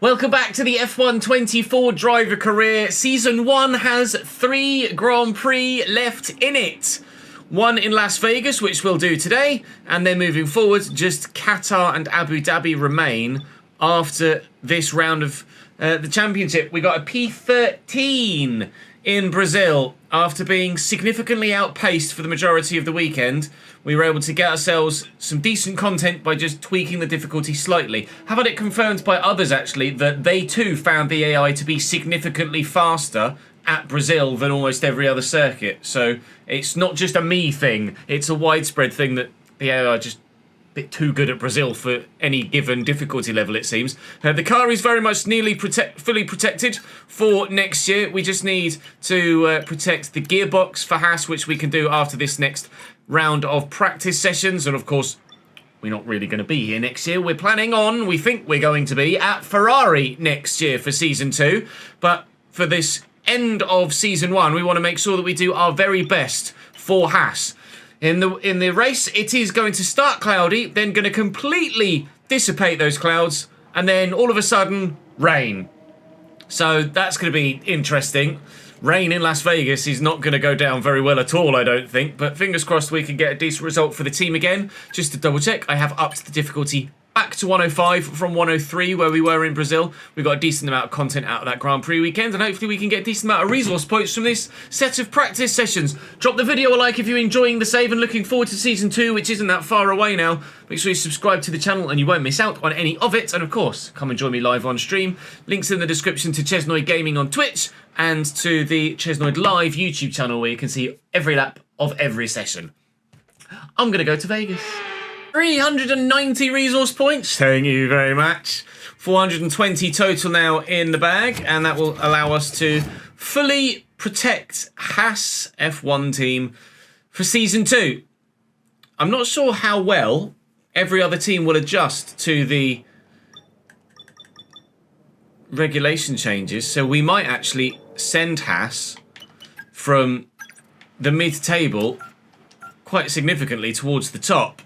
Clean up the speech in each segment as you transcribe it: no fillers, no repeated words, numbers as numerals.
Welcome back to the F124 driver career. Season 1 has 3 Grand Prix left in it. One in Las Vegas, which we'll do today, and then moving forward, just Qatar and Abu Dhabi remain after this round of the championship. We got a P13 in Brazil. After being significantly outpaced for the majority of the weekend, we were able to get ourselves some decent content by just tweaking the difficulty slightly. Have had it confirmed by others, actually, that they too found the AI to be significantly faster at Brazil than almost every other circuit. So it's not just a me thing, it's a widespread thing that the AI are just a bit too good at Brazil for any given difficulty level, it seems. The car is very much nearly fully protected for next year. We just need to protect the gearbox for Haas, which we can do after this next round of practice sessions. And of course, we're not really going to be here next year. We're planning on, we think we're going to be at Ferrari next year for Season 2. But for this end of Season 1, we want to make sure that we do our very best for Haas. In the race, it is going to start cloudy, then going to completely dissipate those clouds, and then all of a sudden, rain. So that's going to be interesting. Rain in Las Vegas is not going to go down very well at all, I don't think, but fingers crossed we can get a decent result for the team again. Just to double check, I have upped the difficulty back to 105 from 103 where we were in Brazil. We got a decent amount of content out of that Grand Prix weekend, and hopefully we can get a decent amount of resource points from this set of practice sessions. Drop the video a like if you're enjoying the save and looking forward to Season 2, which isn't that far away now. Make sure you subscribe to the channel and you won't miss out on any of it. And of course, come and join me live on stream. Links in the description to Chesnoid Gaming on Twitch and to the Chesnoid Live YouTube channel where you can see every lap of every session. I'm going to go to Vegas. 390 resource points, thank you very much. 420 total now in the bag, and that will allow us to fully protect Haas F1 team for Season 2. I'm not sure how well every other team will adjust to the regulation changes, so we might actually send Haas from the mid-table quite significantly towards the top.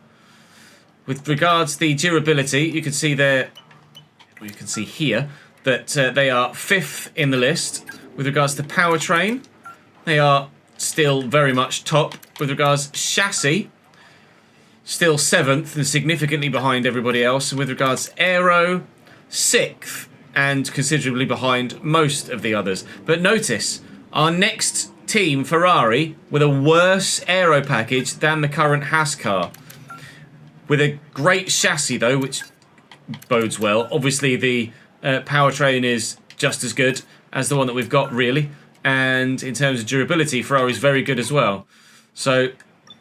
With regards to the durability, you can see there, or you can see here, that they are 5th in the list. With regards to powertrain, they are still very much top. With regards to chassis, still 7th and significantly behind everybody else. And with regards to aero, 6th and considerably behind most of the others. But notice, our next team, Ferrari, with a worse aero package than the current Haas car. With a great chassis, though, which bodes well. Obviously, the powertrain is just as good as the one that we've got, really. And in terms of durability, Ferrari's very good as well. So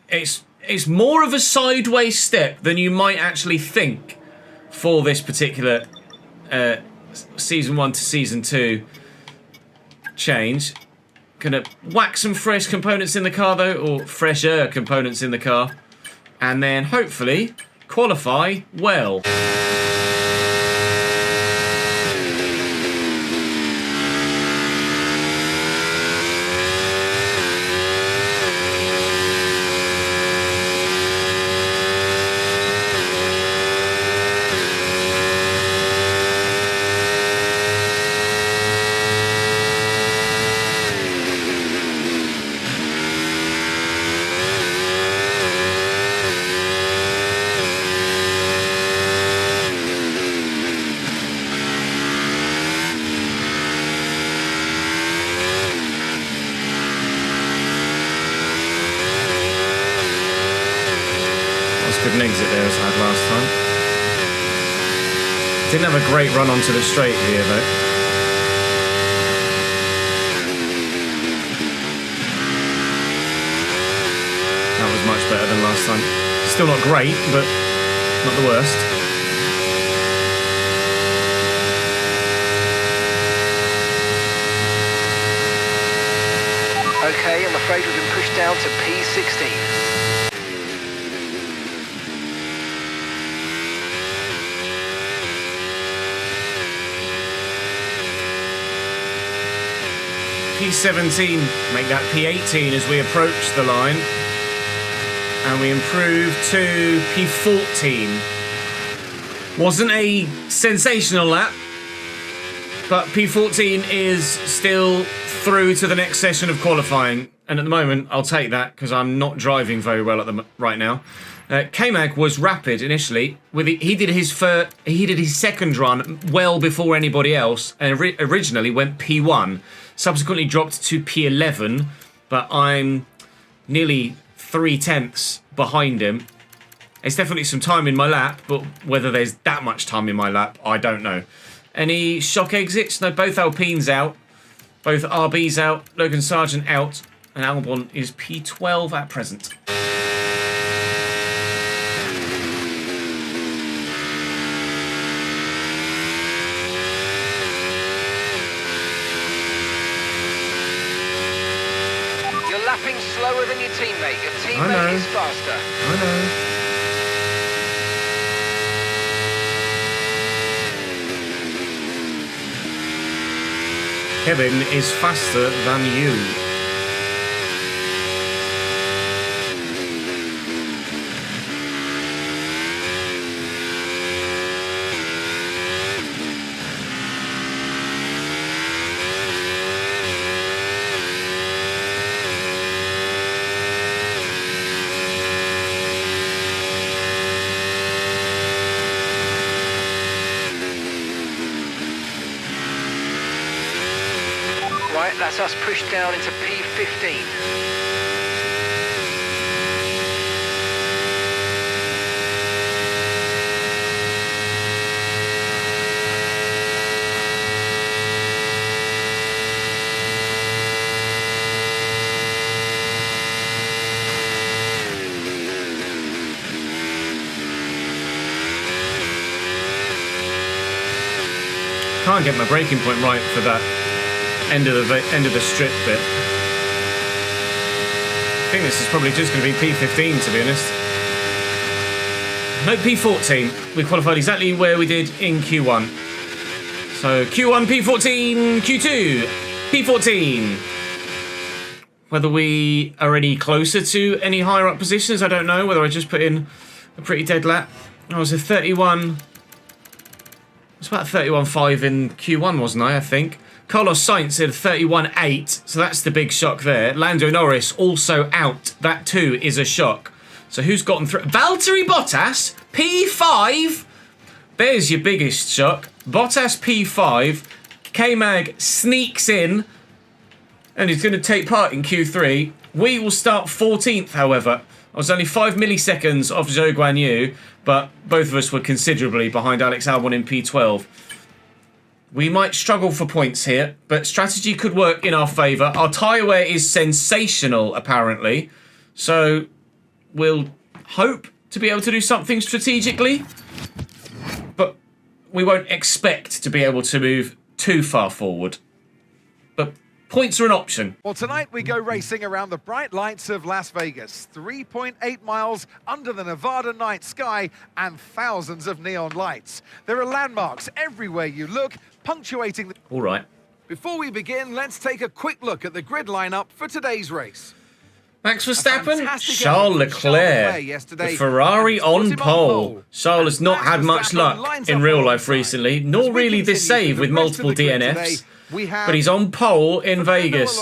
it's more of a sideways step than you might actually think for this particular Season 1 to Season 2 change. Gonna whack some fresh components in the car, though, or fresher components in the car. And then, hopefully, qualify well. Good exit there as I had last time. Didn't have a great run onto the straight here though. That was much better than last time. Still not great, but not the worst. Okay, I'm afraid we've been pushed down to P16. P17, make that P18 as we approach the line. And we improve to P14. Wasn't a sensational lap, But P14 is still through to the next session of qualifying. And at the moment, I'll take that because I'm not driving very well at the right now. K-Mag was rapid initially. He did his second run well before anybody else, and originally went P1. Subsequently dropped to P11, but I'm nearly 3/10 behind him. There's definitely some time in my lap, but whether there's that much time in my lap, I don't know. Any shock exits? No, both Alpines out. Both RBs out. Logan Sargent out. And Albon is P12 at present. You're lapping slower than your teammate. Your teammate is faster. I know. Kevin is faster than you. Right, that's us pushed down into P15. Can't get my braking point right for that end of the strip bit. I think this is probably just going to be P15, to be honest. No, P14. We qualified exactly where we did in Q1. So Q1, P14, Q2, P14. Whether we are any closer to any higher up positions, I don't know. Whether I just put in a pretty dead lap. I was a 31. It's about 31.5 in Q1, wasn't I think. Carlos Sainz had 31.8, so that's the big shock there. Lando Norris also out. That too is a shock. So who's gotten through? Valtteri Bottas, P5. There's your biggest shock. Bottas P5. K-Mag sneaks in, and he's going to take part in Q3. We will start 14th, however. I was only 5 milliseconds off Zhou Guan Yu, but both of us were considerably behind Alex Albon in P12. We might struggle for points here, but strategy could work in our favour. Our tyre wear is sensational, apparently. So we'll hope to be able to do something strategically. But we won't expect to be able to move too far forward. But points are an option. Well, tonight we go racing around the bright lights of Las Vegas. 3.8 miles under the Nevada night sky and thousands of neon lights. There are landmarks everywhere you look, punctuating the... All right. Before we begin, let's take a quick look at the grid lineup for today's race. Max Verstappen, fantastic Charles effort from Charles Leclerc, Leclerc yesterday, the Ferrari and put on him pole. Charles has not Max had much Verstappen luck lines in up real life alongside. recently, As nor we really this continue save through with the rest multiple of the grid DNFs. today, we have But he's on pole in Fernando Vegas.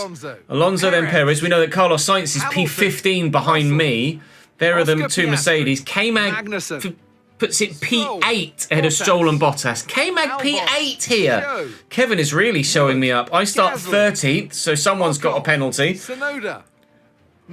Alonso, Then Perez, Perez. We know that Carlos Sainz is Hamilton, P15 behind Russell, me. There are the Oscar two Piastri, Mercedes. K-Mag Magnussen, puts it Stroll, P8 ahead of Bottas, Stroll and Bottas. K-Mag Albon, P8 here. Zhou, Kevin is really showing me up. I start Gasly, 13th, so someone's got a penalty. Sonoda,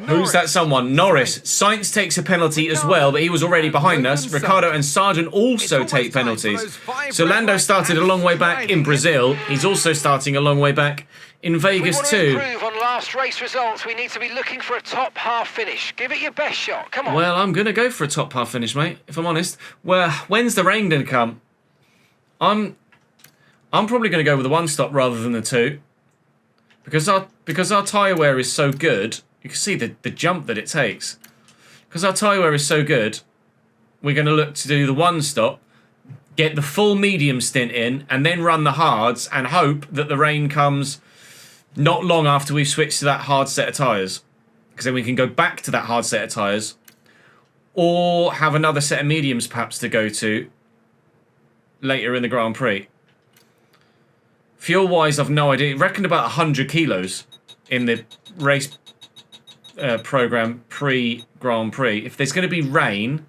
Who's that someone? Norris. Sainz takes a penalty as well, but he was already behind us. Ricardo and Sargent also take penalties. So Lando started a long way back in Brazil. He's also starting a long way back in We Vegas want to too. improve on last race results. We need to be looking for a top half finish. Give it your best shot. Come on. Well, I'm going to go for a top half finish, mate, if I'm honest. Well, when's the rain going to come? I'm probably going to go with the one stop rather than the two. Because our tyre wear is so good. You can see the jump that it takes. Because our tyre wear is so good, we're going to look to do the one stop, get the full medium stint in, and then run the hards and hope that the rain comes not long after we've switched to that hard set of tyres. Because then we can go back to that hard set of tyres, or have another set of mediums perhaps to go to later in the Grand Prix. Fuel-wise, I've no idea. Reckoned about 100 kilos in the race program pre-Grand Prix. If there's going to be rain,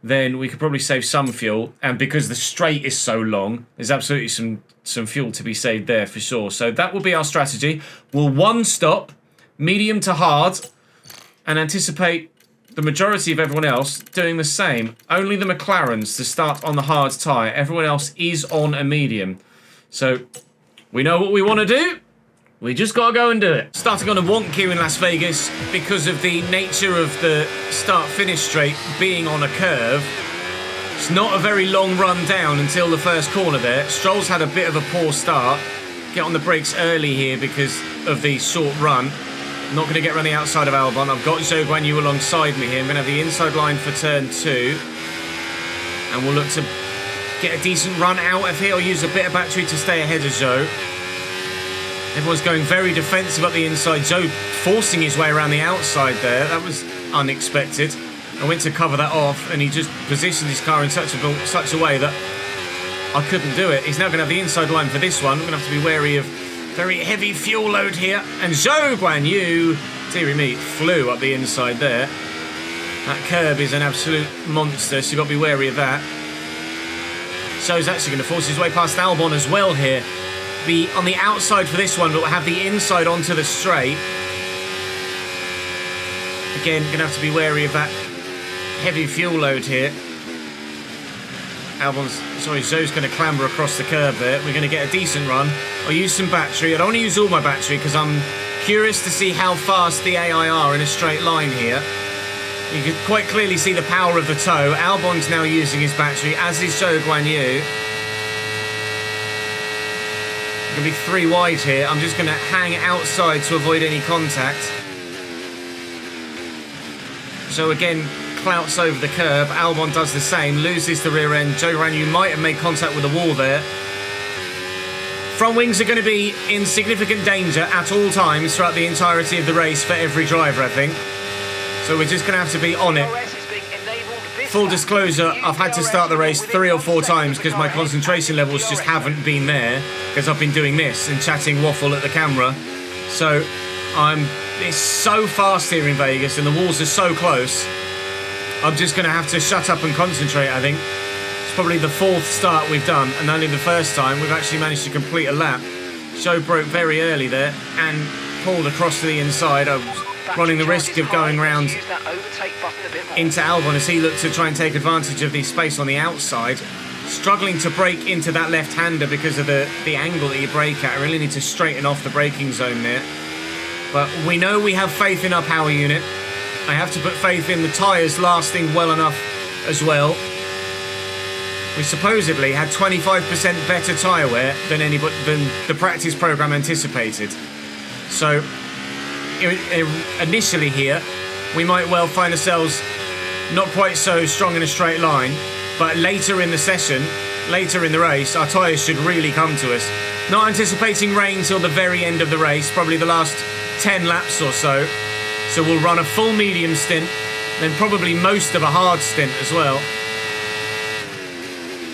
then we could probably save some fuel. And because the straight is so long, there's absolutely some fuel to be saved there for sure. So that will be our strategy. We'll one stop, medium to hard, and anticipate the majority of everyone else doing the same. Only the McLarens to start on the hard tyre. Everyone else is on a medium. So we know what we want to do. We just got to go and do it. Starting on a wonk here in Las Vegas because of the nature of the start-finish straight being on a curve. It's not a very long run down until the first corner there. Stroll's had a bit of a poor start. Get on the brakes early here because of the short run. Not going to get around the outside of Albon. I've got Zhou Guanyu alongside me here. I'm going to have the inside line for turn 2. And we'll look to get a decent run out of here. I'll use a bit of battery to stay ahead of Zhou. Everyone's going very defensive up the inside. Zhou forcing his way around the outside there. That was unexpected. I went to cover that off and he just positioned his car in such a way that I couldn't do it. He's now going to have the inside line for this one. I'm going to have to be wary of very heavy fuel load here. And Zhou Guanyu, dearie me, flew up the inside there. That curb is an absolute monster, so you've got to be wary of that. Zhou's actually going to force his way past Albon as well here. Be on the outside for this one, but we'll have the inside onto the straight. Again, going to have to be wary of that heavy fuel load here. Zhou's going to clamber across the curb there. We're going to get a decent run. I'll use some battery. I don't want to use all my battery because I'm curious to see how fast the AI are in a straight line here. You can quite clearly see the power of the toe. Albon's now using his battery, as is Zhou Guanyu. Going to be 3 wide here. I'm just going to hang outside to avoid any contact. So again, clouts over the curb. Albon does the same, loses the rear end. Zhou Guanyu might have made contact with the wall there. Front wings are going to be in significant danger at all times throughout the entirety of the race for every driver, I think. So we're just going to have to be on it. Full disclosure, I've had to start the race 3 or 4 times because my concentration levels just haven't been there because I've been doing this and chatting waffle at the camera. So it's so fast here in Vegas and the walls are so close. I'm just going to have to shut up and concentrate, I think. It's probably the 4th start we've done and only the first time we've actually managed to complete a lap. Zhou broke very early there and pulled across to the inside. I was running the risk of going round into Albon as he looked to try and take advantage of the space on the outside. Struggling to brake into that left-hander because of the angle that you brake at. I really need to straighten off the braking zone there. But we know we have faith in our power unit. I have to put faith in the tyres lasting well enough as well. We supposedly had 25% better tyre wear than the practice program anticipated. So initially here, we might well find ourselves not quite so strong in a straight line, but later in the session, later in the race, our tyres should really come to us. Not anticipating rain till the very end of the race, probably the last 10 laps or so. So we'll run a full medium stint, then probably most of a hard stint as well.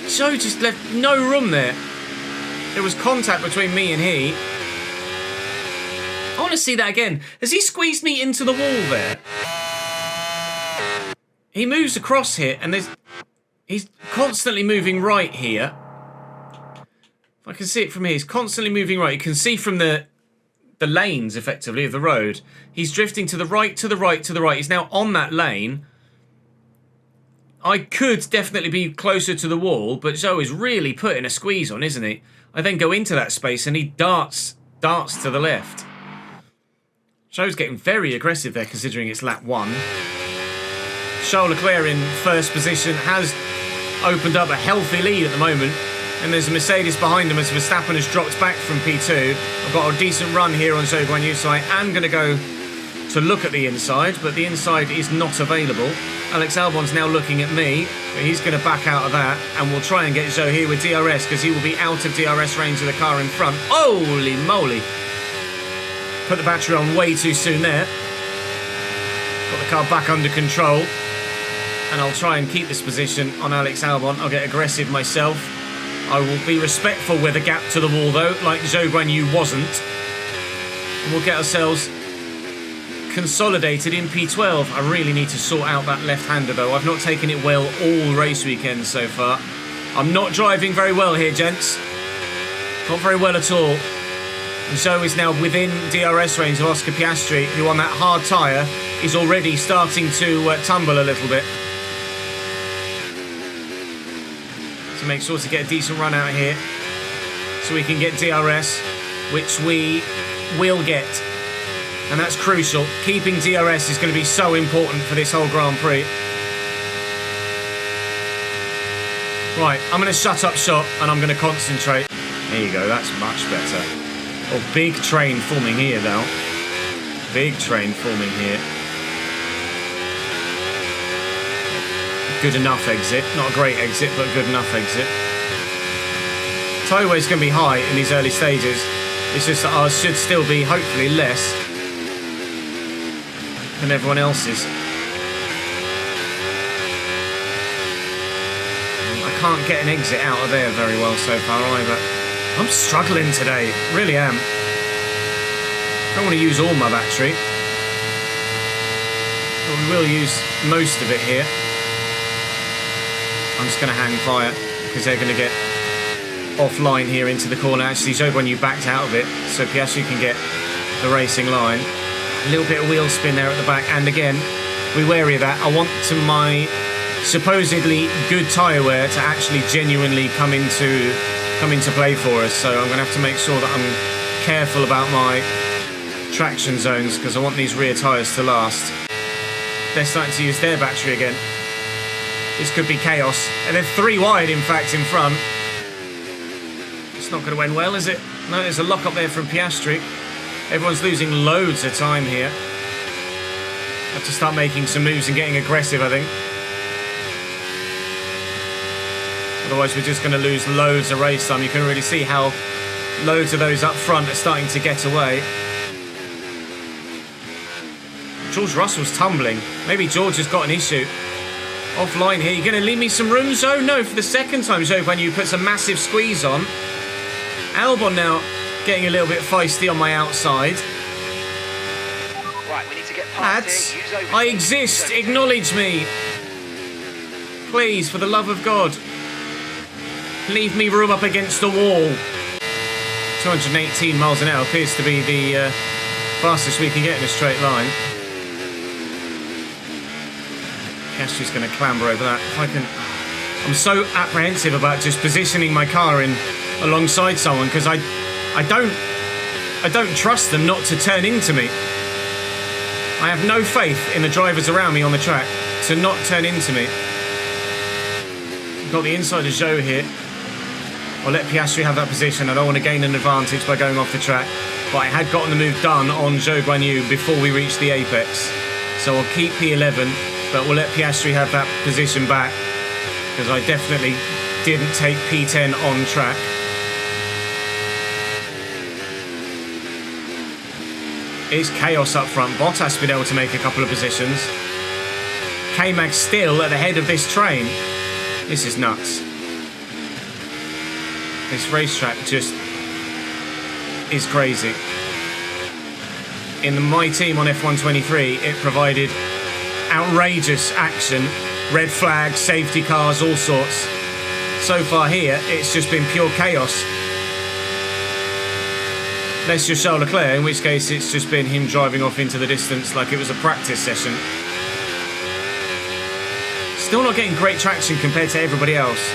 Zhou just left no room there. There was contact between me and he. I want to see that again. Has he squeezed me into the wall there? He moves across here and he's constantly moving right here. If I can see it from here, he's constantly moving right. You can see from the lanes, effectively, of the road. He's drifting to the right, to the right, to the right. He's now on that lane. I could definitely be closer to the wall, but Zhou is really putting a squeeze on, isn't he? I then go into that space and he darts to the left. Zhou's getting very aggressive there, considering it's lap 1. Charles Leclerc in first position has opened up a healthy lead at the moment. And there's a Mercedes behind him as Verstappen has dropped back from P2. I've got a decent run here on Zhou Guanyu, so I am going to go to look at the inside, but the inside is not available. Alex Albon's now looking at me, but he's going to back out of that, and we'll try and get Zhou here with DRS, because he will be out of DRS range of the car in front. Holy moly! Put the battery on way too soon there. Got the car back under control, and I'll try and keep this position on Alex Albon. I'll get aggressive myself. I will be respectful with a gap to the wall, though, like Zhou Guanyu wasn't. And we'll get ourselves consolidated in P12. I really need to sort out that left-hander, though. I've not taken it well all race weekend so far. I'm not driving very well here, gents. Not very well at all. And Zhou is now within DRS range of Oscar Piastri, who on that hard tyre is already starting to tumble a little bit. So make sure to get a decent run out here so we can get DRS, which we will get. And that's crucial. Keeping DRS is going to be so important for this whole Grand Prix. Right, I'm going to shut up shop and I'm going to concentrate. There you go, that's much better. Oh, big train forming here now. Big train forming here. Good enough exit. Not a great exit, but good enough exit. Tyre weight's going to be high in these early stages. It's just that ours should still be, hopefully, less than everyone else's. I can't get an exit out of there very well so far either. I'm struggling today, really am. Don't want to use all my battery, but we will use most of it here. I'm just going to hang fire because they're going to get offline here into the corner. Actually, Zhou Guanyu backed out of it, so Piastri can get the racing line. A little bit of wheel spin there at the back, and again, we're wary of that. I want my supposedly good tyre wear to actually genuinely come into play for us, so I'm going to have to make sure that I'm careful about my traction zones because I want these rear tyres to last. They're starting to use their battery again. This could be chaos, and they're 3 wide in fact in front. It's not going to end well, is it? No, there's a lock up there from Piastri. Everyone's losing loads of time here. Have to start making some moves and getting aggressive, I think. Otherwise, we're just going to lose loads of race time. You can really see how loads of those up front are starting to get away. George Russell's tumbling. Maybe George has got an issue. Offline here. You're going to leave me some room, Zhou? No, for the second time, Zhou Guanyu puts a massive squeeze on. Albon now getting a little bit feisty on my outside. Right, we need to get past Lads, here. I exist. Acknowledge me. Please, for the love of God. Leave me room up against the wall. 218 miles an hour appears to be the fastest we can get in a straight line. Piastri's going to clamber over that. If I can, I'm so apprehensive about just positioning my car in alongside someone because I don't trust them not to turn into me. I have no faith in the drivers around me on the track to not turn into me. We've got the inside of Zhou here. I'll let Piastri have that position. I don't want to gain an advantage by going off the track. But I had gotten the move done on Zhou Guanyu before we reached the apex. So I'll keep P11, but we'll let Piastri have that position back because I definitely didn't take P10 on track. It's chaos up front. Bottas been able to make a couple of positions. K-Mag still at the head of this train. This is nuts. This racetrack just is crazy. In my team on F123, it provided outrageous action, red flags, safety cars, all sorts. So far here, it's just been pure chaos. Unless you're Charles Leclerc, in which case it's just been him driving off into the distance like it was a practice session. Still not getting great traction compared to everybody else.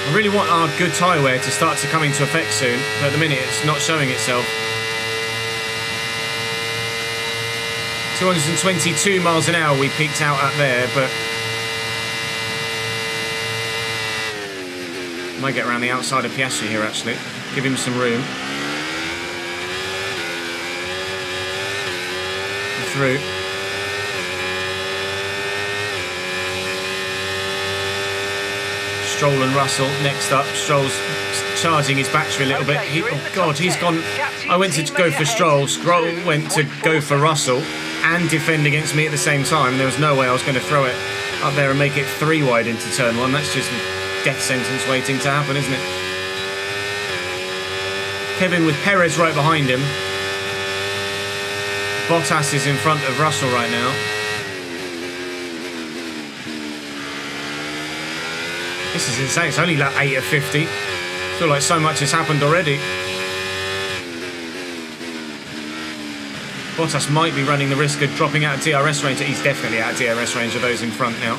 I really want our good tyre wear to start to come into effect soon, but at the minute it's not showing itself. 222 miles an hour we peaked out at there, but might get around the outside of Piastri here actually. Give him some room. Through. Stroll and Russell next up. Stroll's charging his battery a little bit. Oh God, he's gone. I went to go for Stroll. Stroll went to go for Russell and defend against me at the same time. There was no way I was going to throw it up there and make it 3 wide into turn 1. That's just death sentence waiting to happen, isn't it? Kevin with Perez right behind him. Bottas is in front of Russell right now. This is insane. It's only lap 8 of 50. I feel like so much has happened already. Bottas might be running the risk of dropping out of DRS range. He's definitely out of DRS range of those in front now.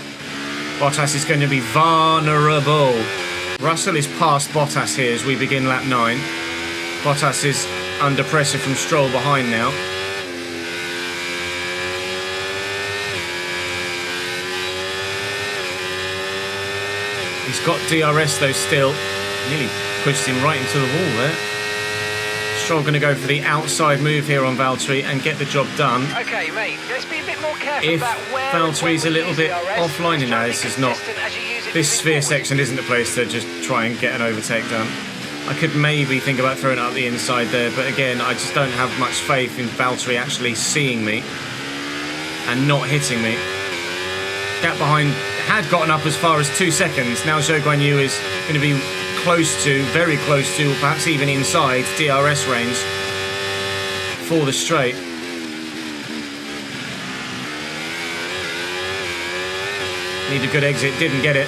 Bottas is going to be vulnerable. Russell is past Bottas here as we begin lap 9. Bottas is under pressure from Stroll behind now. He's got DRS though still. Nearly pushed him right into the wall there. Stroll going to go for the outside move here on Valtteri and get the job done. Okay, mate, let's be a bit more careful If about where Valtteri's a little bit offline in now, this is not. This sphere section. section isn't the place to just try and get an overtake done. I could maybe think about throwing it up the inside there, but again, I just don't have much faith in Valtteri actually seeing me and not hitting me. Gap behind had gotten up as far as 2 seconds. Now Zhou Guanyu is going to be close to, very close to, perhaps even inside DRS range for the straight. Need a good exit, didn't get it.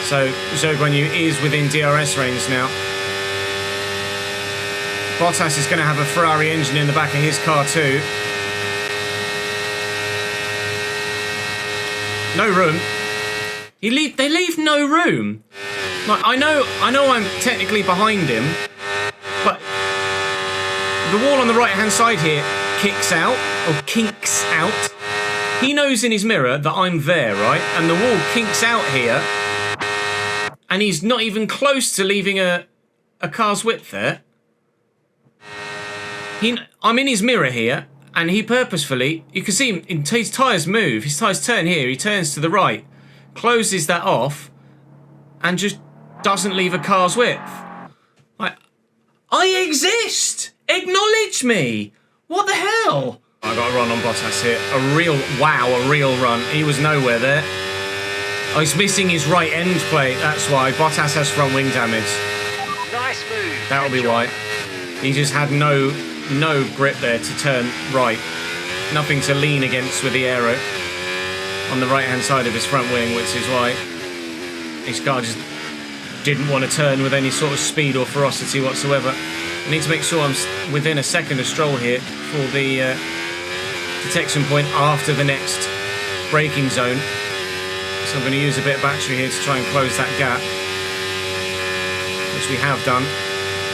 So Zhou Guanyu is within DRS range now. Bottas is going to have a Ferrari engine in the back of his car too. No room. They leave no room. Like, I know I'm technically behind him, but the wall on the right-hand side here kicks out, or kinks out. He knows in his mirror that I'm there, right? And the wall kinks out here, and he's not even close to leaving a car's width there. I'm in his mirror here, and he purposefully, you can see him, his tyres move, his tyres turn here, he turns to the right, closes that off, and just doesn't leave a car's width. Like, I exist! Acknowledge me! What the hell? I got a run on Bottas here. A real run. He was nowhere there. Oh, he's missing his right end plate, that's why. Bottas has front wing damage. Nice move. That'll be why. He just had no grip there to turn right. Nothing to lean against with the aero on the right hand side of his front wing, which is why his car just didn't want to turn with any sort of speed or ferocity whatsoever. I need to make sure I'm within a second of Stroll here for the detection point after the next braking zone. So I'm going to use a bit of battery here to try and close that gap, which we have done.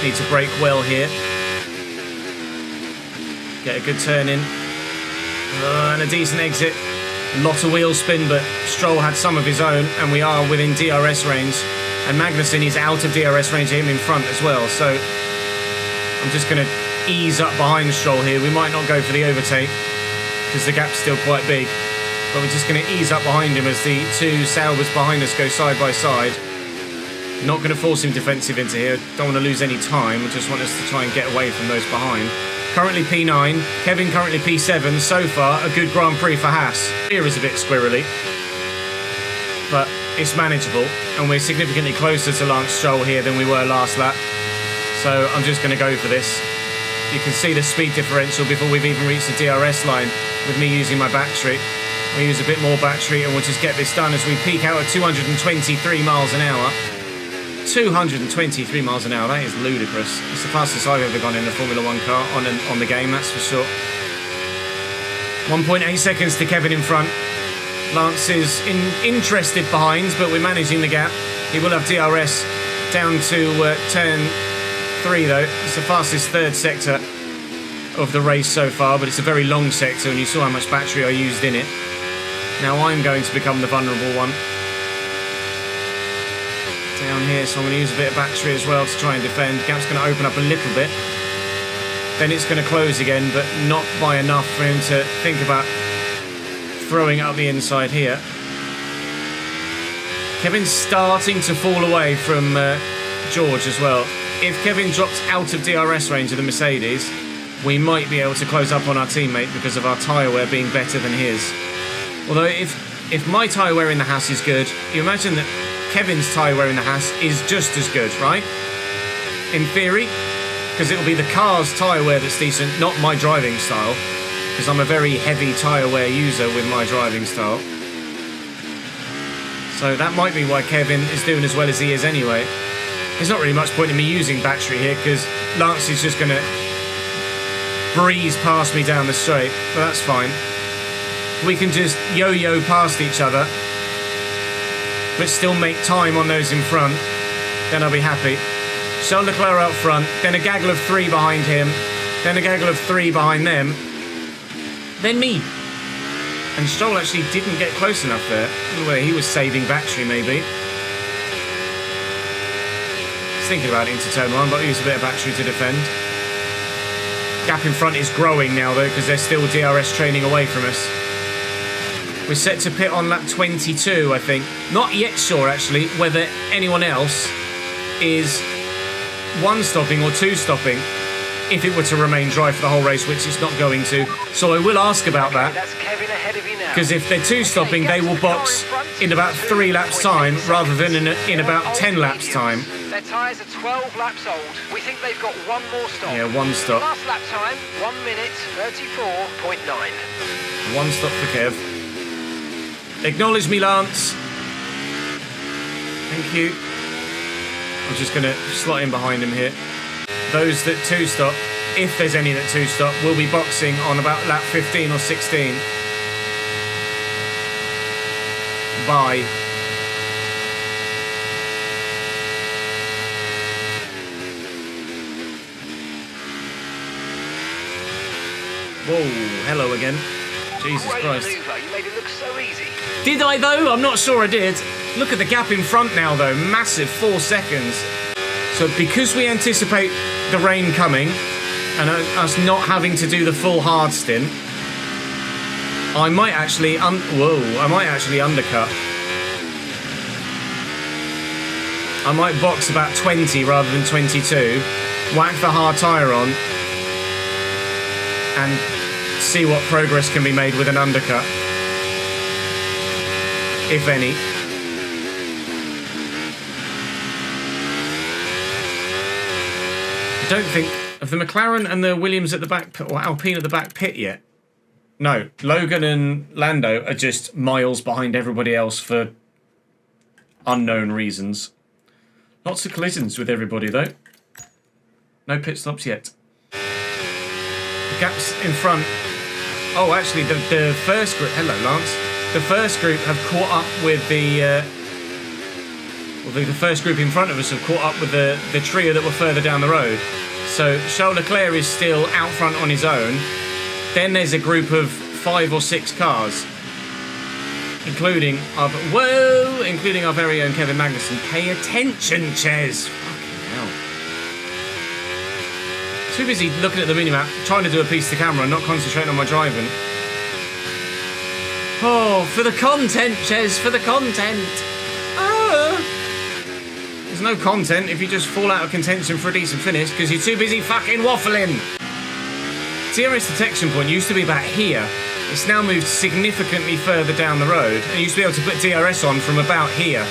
Need to brake well here. Get a good turn in. And a decent exit. Lot of wheel spin, but Stroll had some of his own, and we are within DRS range. And Magnussen is out of DRS range, him in front as well. So I'm just going to ease up behind Stroll here. We might not go for the overtake because the gap's still quite big. But we're just going to ease up behind him as the two Saubers behind us go side by side. Not going to force him defensive into here. Don't want to lose any time. I just want us to try and get away from those behind. Currently P9, Kevin currently P7. So far, a good Grand Prix for Haas. Here is a bit squirrely, but it's manageable, and we're significantly closer to Lance Stroll here than we were last lap. So I'm just going to go for this. You can see the speed differential before we've even reached the DRS line with me using my battery. We'll use a bit more battery and we'll just get this done as we peak out at 223 miles an hour. 223 miles an hour, that is ludicrous. It's the fastest I've ever gone in a Formula 1 car on the game, that's for sure. 1.8 seconds to Kevin in front. Lance is interested behind, but we're managing the gap. He will have DRS down to turn 3 though. It's the fastest third sector of the race so far, but it's a very long sector and you saw how much battery I used in it. Now I'm going to become the vulnerable one. Down here, so I'm going to use a bit of battery as well to try and defend. Gap's going to open up a little bit. Then it's going to close again, but not by enough for him to think about throwing up the inside here. Kevin's starting to fall away from George as well. If Kevin drops out of DRS range of the Mercedes, we might be able to close up on our teammate because of our tyre wear being better than his. Although if my tyre wear in the Haas is good, you imagine that Kevin's tyre wear in the Haas is just as good, right? In theory, because it'll be the car's tyre wear that's decent, not my driving style, because I'm a very heavy tyre wear user with my driving style. So that might be why Kevin is doing as well as he is anyway. There's not really much point in me using battery here, because Lance is just going to breeze past me down the straight, but that's fine. We can just yo-yo past each other, but still make time on those in front, then I'll be happy. Charles Leclerc out front, then a gaggle of 3 behind him, then a gaggle of 3 behind them, then me. And Stroll actually didn't get close enough there. Where he was saving battery, maybe. I was thinking about it into turn 1, but I used a bit of battery to defend. Gap in front is growing now, though, because they're still DRS training away from us. We're set to pit on lap 22, I think. Not yet sure, actually, whether anyone else is 1 stopping or 2 stopping if it were to remain dry for the whole race, which it's not going to. So I will ask about that. That's Kevin ahead of you now. Because if they're 2 stopping, they will box in about 3 laps' time rather than in about 10 laps' time. Their tyres are 12 laps old. We think they've got 1 more stop. Yeah, 1 stop. Last lap time, 1 minute 34.9. 1 stop for Kev. Acknowledge me, Lance. Thank you. I'm just going to slot in behind him here. Those that 2 stop, if there's any that 2 stop, will be boxing on about lap 15 or 16. Bye. Whoa, hello again. Jesus Great Christ. maneuver. You made it look so easy. Did I though? I'm not sure I did. Look at the gap in front now though. Massive, 4 seconds. So because we anticipate the rain coming and us not having to do the full hard stint, I might actually undercut. I might box about 20 rather than 22, whack the hard tyre on, and see what progress can be made with an undercut, if any. I don't think of the McLaren and the Williams at the back pit, or Alpine at the back pit yet. No, Logan and Lando are just miles behind everybody else for unknown reasons. Lots of collisions with everybody though. No pit stops yet. The gaps in front. Oh, actually, the first group. Hello, Lance. The first group have caught up with the. The first group in front of us have caught up with the trio that were further down the road. So Charles Leclerc is still out front on his own. Then there's a group of 5 or 6 cars, including our very own Kevin Magnussen. Pay attention, Ches. Fucking hell. Too busy looking at the minimap, trying to do a piece to camera, and not concentrating on my driving. Oh, for the content, Ches, for the content. There's no content if you just fall out of contention for a decent finish because you're too busy fucking waffling. DRS detection point used to be about here. It's now moved significantly further down the road, and you used to be able to put DRS on from about here.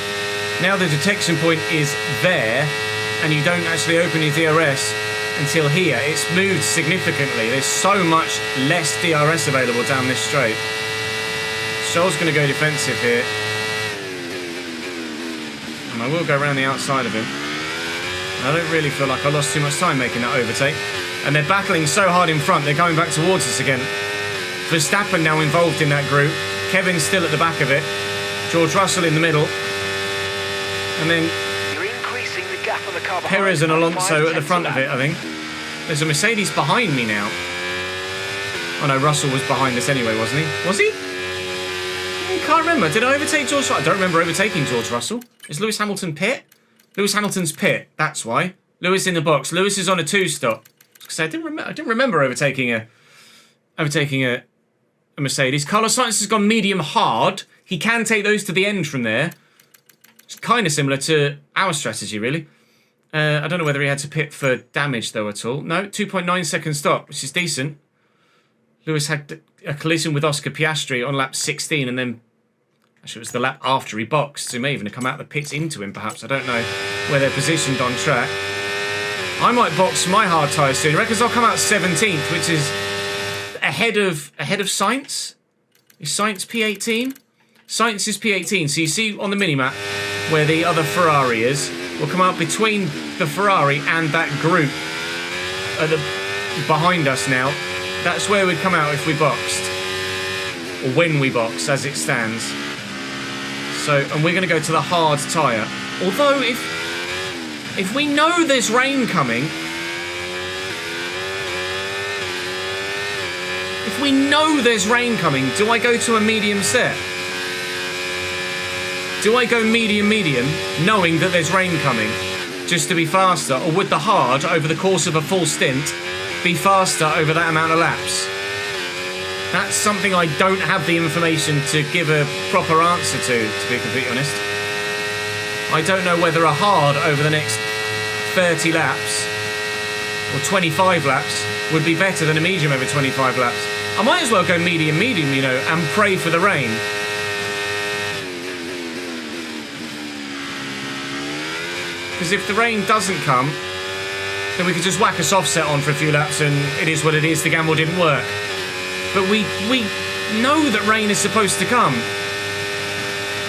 Now the detection point is there, and you don't actually open your DRS until here. It's moved significantly. There's so much less DRS available down this straight. Charles going to go defensive here. And I will go around the outside of him. I don't really feel like I lost too much time making that overtake. And they're battling so hard in front, they're going back towards us again. Verstappen now involved in that group. Kevin's still at the back of it. George Russell in the middle. And then You're increasing the gap on the car behind. Perez and Alonso at the 5/10 front of it, I think. There's a Mercedes behind me now. Oh no, Russell was behind us anyway, wasn't he? Was he? I can't remember. Did I overtake George Russell? I don't remember overtaking George Russell. Is Lewis Hamilton pit? Lewis Hamilton's pit, that's why. Lewis in the box. Lewis is on a 2-stop. Because I didn't remember overtaking a Mercedes. Carlos Sainz has gone medium hard. He can take those to the end from there. It's kind of similar to our strategy, really. I don't know whether he had to pit for damage, though, at all. No, 2.9 second stop, which is decent. Lewis had a collision with Oscar Piastri on lap 16 and then Actually, it was the lap after he boxed, so he may even have come out of the pits into him, perhaps. I don't know where they're positioned on track. I might box my hard tyres soon. I reckon I'll come out 17th, which is ahead of Sainz. Is Sainz P18? Sainz is P18, so you see on the minimap where the other Ferrari is. We'll come out between the Ferrari and that group behind us now. That's where we'd come out if we boxed. Or when we box, as it stands. So, and we're going to go to the hard tyre. Although, if we know there's rain coming... If we know there's rain coming, do I go to a medium set? Do I go medium, knowing that there's rain coming, just to be faster? Or would the hard, over the course of a full stint, be faster over that amount of laps? That's something I don't have the information to give a proper answer to be completely honest. I don't know whether a hard over the next 30 laps or 25 laps would be better than a medium over 25 laps. I might as well go medium, you know, and pray for the rain. Because if the rain doesn't come, then we could just whack a soft set on for a few laps and it is what it is, the gamble didn't work. But we know that rain is supposed to come.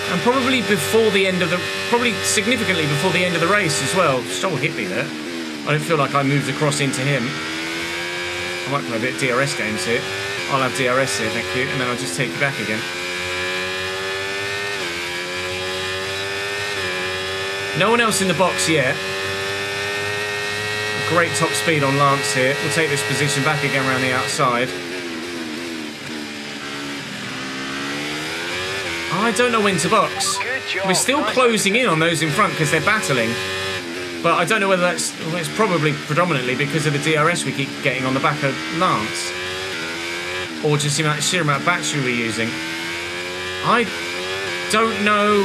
And probably before the end of the... Probably significantly before the end of the race as well. Stoll hit me there. I don't feel like I moved across into him. I might play a bit of DRS games here. I'll have DRS here, thank you. And then I'll just take you back again. No one else in the box yet. Great top speed on Lance here. We'll take this position back again around the outside. I don't know when to box. We're still closing in on those in front because they're battling. But I don't know whether that's... Well, it's probably predominantly because of the DRS we keep getting on the back of Lance. Or just the sheer amount of battery we're using. I don't know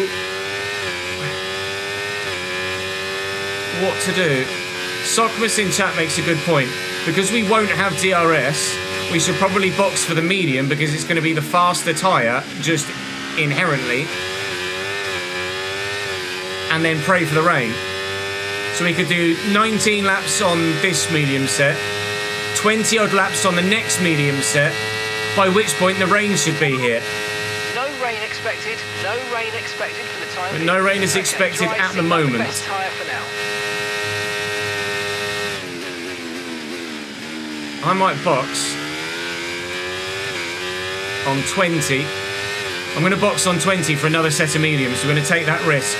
what to do. Sockmas in chat makes a good point. Because we won't have DRS, we should probably box for the medium because it's going to be the faster tyre, just inherently. And then pray for the rain. So we could do 19 laps on this medium set, 20 odd laps on the next medium set, by which point the rain should be here. No rain expected. No rain expected for the time. But no rain is expected at the moment. Best tyre for now. I might box on 20. I'm going to box on 20 for another set of mediums. We're going to take that risk.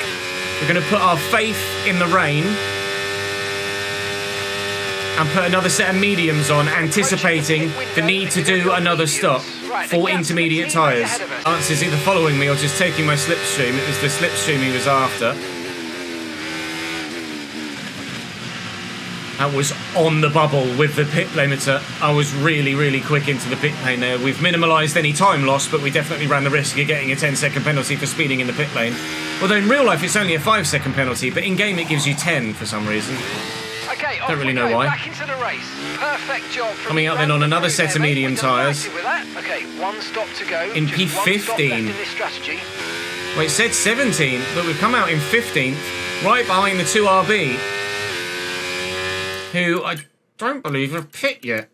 We're going to put our faith in the rain and put another set of mediums on, anticipating the need to do another stop for intermediate tyres. Lance is either following me or just taking my slipstream. It was the slipstream he was after. That was on the bubble with the pit limiter. I was really quick into the pit lane there. We've minimalised any time loss, but we definitely ran the risk of getting a 10-second penalty for speeding in the pit lane. Although in real life it's only a 5-second penalty, but in game it gives you 10 for some reason. Okay, don't really know why. Back into the race. Perfect job. Coming out then on another set of medium tyres. Okay, one stop to go. In P15. Well, it said 17, but we've come out in 15th, right behind the 2RB. Who I don't believe have pit yet.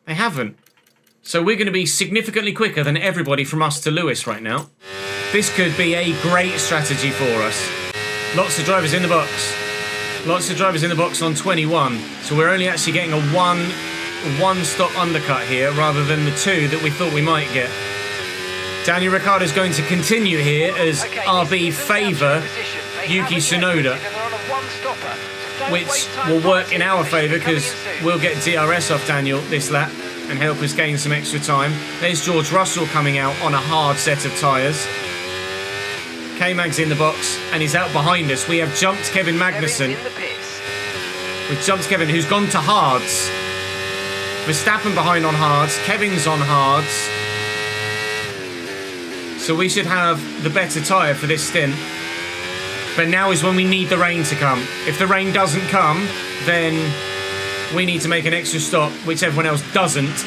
They haven't. So we're going to be significantly quicker than everybody from us to Lewis right now. This could be a great strategy for us. Lots of drivers in the box. Lots of drivers in the box on 21. So we're only actually getting a one stop undercut here rather than the two that we thought we might get. Daniel Ricciardo's going to continue here as RB favour Yuki Tsunoda, which will work in our favour because we'll get DRS off Daniel this lap and help us gain some extra time. There's George Russell coming out on a hard set of tyres. K-Mag's in the box and he's out behind us. We have jumped Kevin Magnussen. We've jumped Kevin, who's gone to hards. Verstappen behind on hards. Kevin's on hards. So we should have the better tyre for this stint. But now is when we need the rain to come. If the rain doesn't come, then we need to make an extra stop, which everyone else doesn't.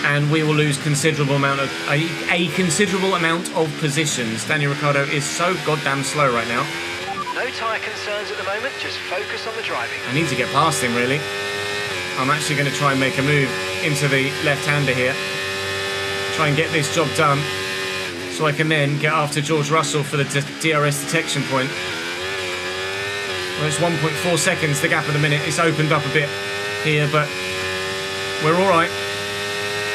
and we will lose a considerable amount of positions. Daniel Ricciardo is so goddamn slow right now. No tyre concerns at the moment, just focus on the driving. I need to get past him, really. I'm actually going to try and make a move into the left-hander here. Try and get this job done, so I can then get after George Russell for the DRS detection point. Well, it's 1.4 seconds, the gap of the minute. It's opened up a bit here, but we're all right.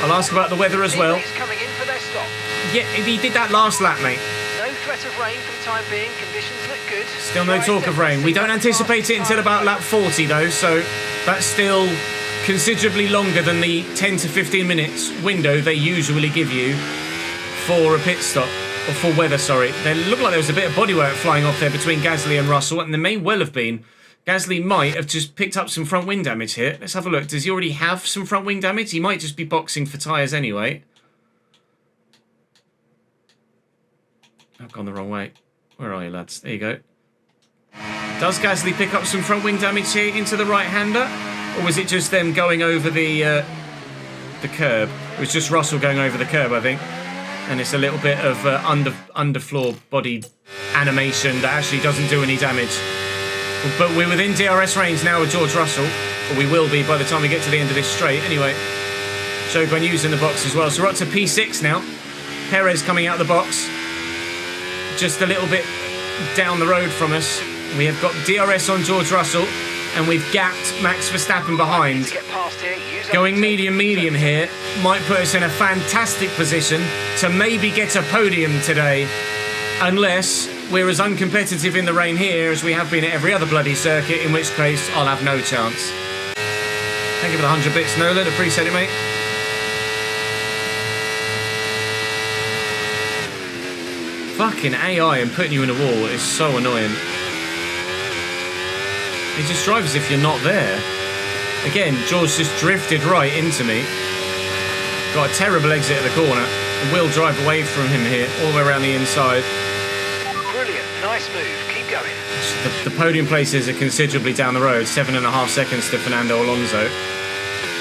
I'll ask about the weather as well. Teammates coming in for their stop. Yeah, he did that last lap, mate. No threat of rain for the time being. Conditions look good. Still no talk of rain. We don't anticipate it until about lap 40, though, so that's still considerably longer than the 10 to 15 minutes window they usually give you for a pit stop. Or for weather, sorry. There looked like there was a bit of bodywork flying off there between Gasly and Russell, and there may well have been. Gasly might have just picked up some front wing damage here. Let's have a look. Does he already have some front wing damage? He might just be boxing for tyres anyway. I've gone the wrong way. Where are you, lads? There you go. Does Gasly pick up some front wing damage here into the right-hander? Or was it just them going over the curb? It was just Russell going over the curb, I think. And it's a little bit of underfloor body animation that actually doesn't do any damage. But we're within DRS range now with George Russell. Or we will be by the time we get to the end of this straight. Anyway, Zhou Guanyu's in the box as well. So we're up to P6 now. Perez coming out of the box. Just a little bit down the road from us. We have got DRS on George Russell. And we've gapped Max Verstappen behind. Going medium here might put us in a fantastic position to maybe get a podium today. Unless we're as uncompetitive in the rain here as we have been at every other bloody circuit, in which case I'll have no chance. Thank you for the 100 bits, Nolan. Appreciate it, mate. Fucking AI and putting you in a wall is so annoying. He just drives as if you're not there. Again, George just drifted right into me. Got a terrible exit at the corner. And we'll drive away from him here, all the way around the inside. Brilliant, nice move, keep going. The podium places are considerably down the road, 7.5 seconds to Fernando Alonso.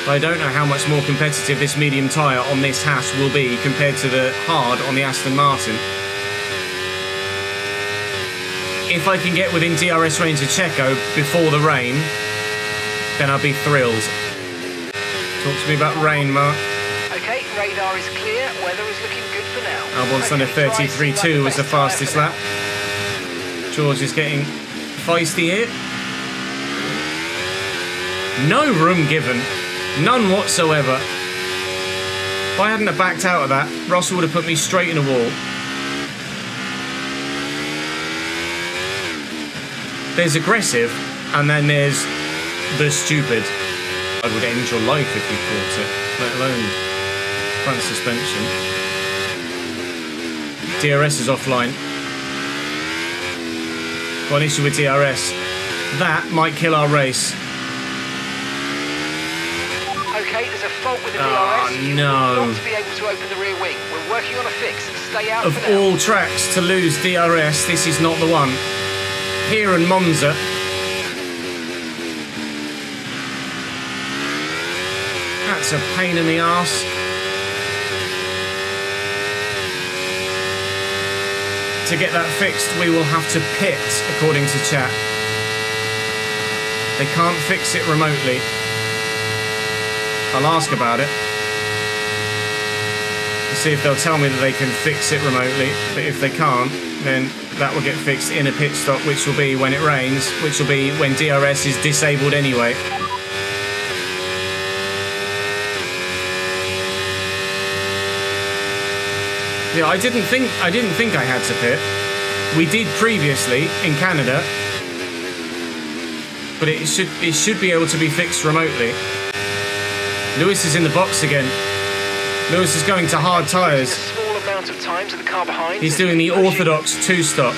But I don't know how much more competitive this medium tyre on this Haas will be compared to the hard on the Aston Martin. If I can get within DRS range of Checo before the rain, then I'll be thrilled. Talk to me about rain, Mark. Okay, radar is clear. Weather is looking good for now. Albon's done a 33.2 was the fastest lap. George is getting feisty here. No room given. None whatsoever. If I hadn't have backed out of that, Russell would have put me straight in a wall. There's aggressive, and then there's the stupid. I would end your life if you caught it, let alone front suspension. DRS is offline. Got an issue with DRS. That might kill our race. Okay, there's a fault with the DRS. Oh, no. You've got to be able to open the rear wing. We're working on a fix. Stay out of for now. all tracks to lose DRS, this is not the one. Here in Monza. That's a pain in the arse. To get that fixed, we will have to pit, according to chat. They can't fix it remotely. I'll ask about it. See if they'll tell me that they can fix it remotely. But if they can't, then that will get fixed in a pit stop, which will be when it rains, which will be when DRS is disabled anyway. Yeah, I didn't think I had to pit. We did previously in Canada, but it should be able to be fixed remotely. Lewis is in the box again. Lewis is going to hard tyres. He's doing the orthodox two-stop.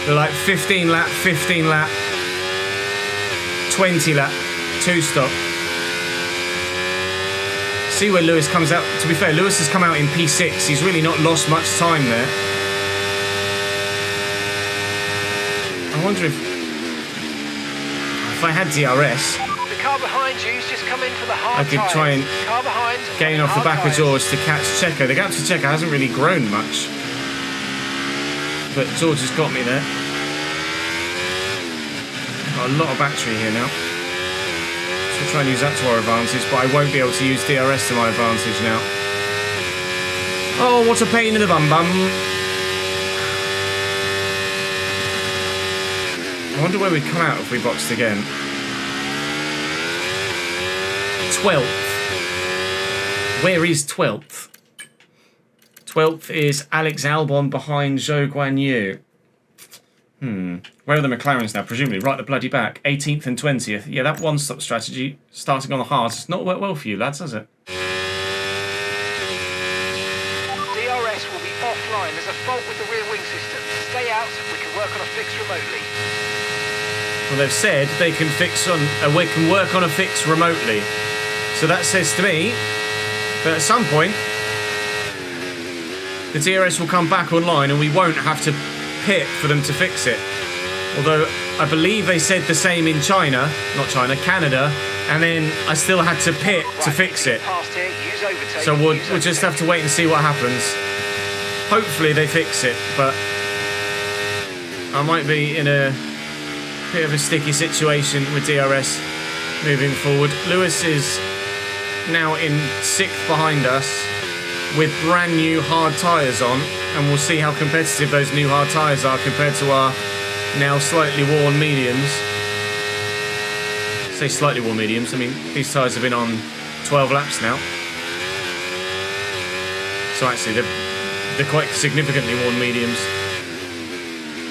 They're like 15 lap, 20 lap, two-stop. See where Lewis comes out. To be fair, Lewis has come out in P6. He's really not lost much time there. I wonder if I had DRS. The car behind you is just come in for the hard I could tyres. try and Car behind, gain off the hard back of tyres. George to catch Checo. The gap to Checo hasn't really grown much. But George has got me there. Got a lot of battery here now. So we'll try and use that to our advantage, but I won't be able to use DRS to my advantage now. Oh, what a pain in the bum bum. I wonder where we'd come out if we boxed again. 12th. Where is 12th? 12th is Alex Albon behind Zhou Guanyu. Where are the McLarens now? Presumably right at the bloody back. 18th and 20th. Yeah, that one-stop strategy, starting on the hards, it's not worked well for you, lads, has it? DRS will be offline. There's a fault with the rear wing system. Stay out. We can work on a fix remotely. Well, they've said they can we can work on a fix remotely. So that says to me that at some point the DRS will come back online and we won't have to pit for them to fix it. Although I believe they said the same in China, not China, Canada, and then I still had to pit to fix it. So we'll just have to wait and see what happens. Hopefully they fix it, but I might be in a bit of a sticky situation with DRS moving forward. Lewis is now in 6th behind us with brand new hard tyres on, and we'll see how competitive those new hard tyres are compared to our now slightly worn mediums. I say slightly worn mediums, I mean these tyres have been on 12 laps now. So actually they're quite significantly worn mediums.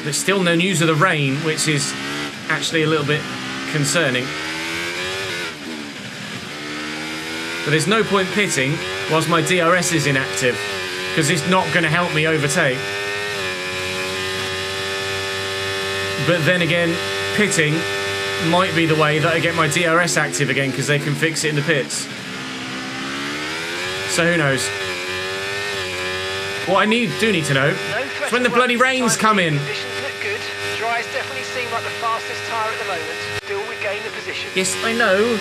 There's still no news of the rain, which is actually a little bit concerning. But there's no point pitting whilst my DRS is inactive, because it's not going to help me overtake. But then again, pitting might be the way that I get my DRS active again, because they can fix it in the pits. So who knows? What I do need to know is when the bloody rains come in. Conditions look good. Dries definitely seem like the fastest tyre at the moment. Still regain the position. Yes, I know.